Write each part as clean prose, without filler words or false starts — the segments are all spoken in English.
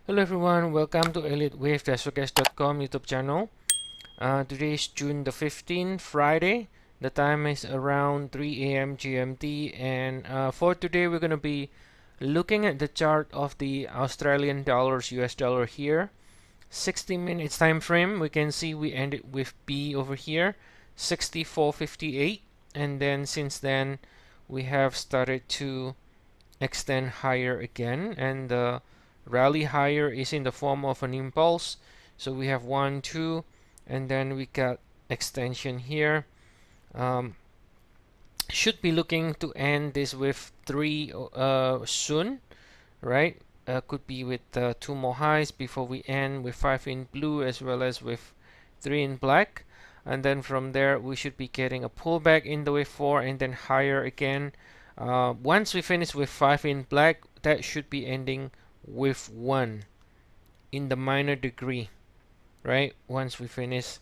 Hello everyone, welcome to Elliott Wave Analysis.com YouTube channel. Today is June the 15th, Friday. The time is around 3 a.m. GMT, and for today we're going to be looking at the chart of the Australian dollars US dollar here. 60 minutes time frame. We can see we ended with B over here, 64.58, and then since then we have started to extend higher again, and the rally higher is in the form of an impulse. So we have 1, 2, and then we got extension here. Should be looking to end this with 3 soon, right? Could be with 2 more highs before we end with 5 in blue as well as with 3 in black, and then from there we should be getting a pullback in the wave 4 and then higher again. Once we finish with 5 in black, that should be ending with 1 in the minor degree, right? Once we finish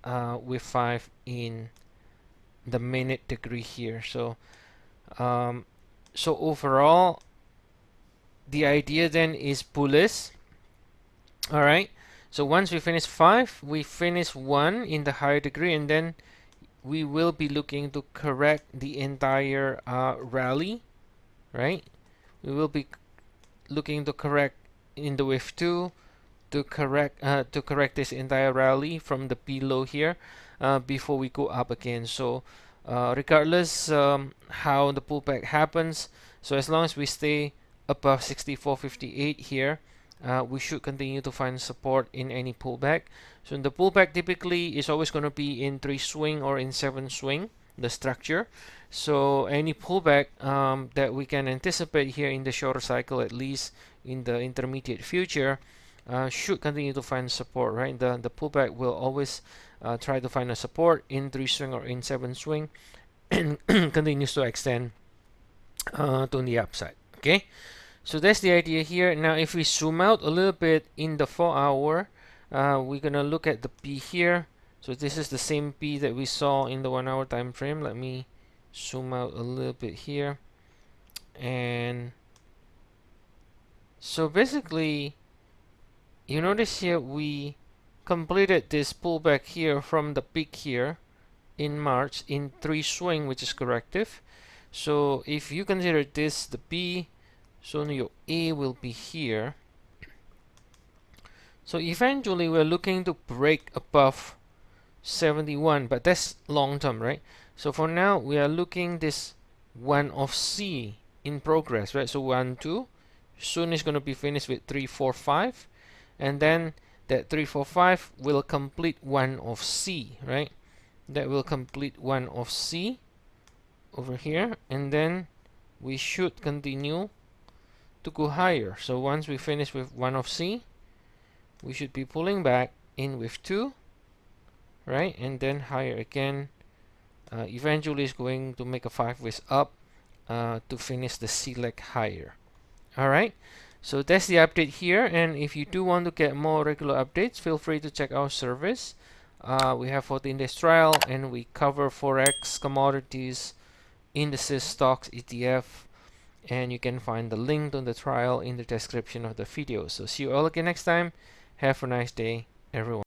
with 5 in the minute degree here. So overall the idea then is bullish. All right, so once we finish 5, we finish 1 in the higher degree, and then we will be looking to correct the entire rally, right? We will be looking to correct in the wave 2 to correct this entire rally from the below here before we go up again. So regardless how the pullback happens, so as long as we stay above 64.58 here, we should continue to find support in any pullback. So in the pullback typically is always going to be in 3 swing or in 7 swing, the structure. So any pullback that we can anticipate here in the shorter cycle, at least in the intermediate future, should continue to find support, right? The pullback will always try to find a support in 3 swing or in 7 swing and continues to extend to the upside. Okay, so that's the idea here. Now if we zoom out a little bit in the 4 hour, we're gonna look at the P here. So this is the same P that we saw in the 1 hour time frame. Let me zoom out a little bit here. And so basically you notice here we completed this pullback here from the peak here in March in 3 swing, which is corrective. So if you consider this the B, so your A will be here. So eventually we're looking to break above 71, but that's long term, right? So for now we are looking this 1 of C in progress, right? So 1, 2, soon is going to be finished with 3, 4, 5, and then that 3, 4, 5 will complete 1 of C, right? That will complete 1 of C over here, and then we should continue to go higher. So once we finish with 1 of C, we should be pulling back in with 2, right? And then higher again. Eventually is going to make a 5 ways up to finish the C leg higher. All right, so that's the update here, and if you do want to get more regular updates, feel free to check our service. We have 14 days trial, and we cover Forex, commodities, indices, stocks, ETF, and you can find the link to the trial in the description of the video. So see you all again next time. Have a nice day, everyone.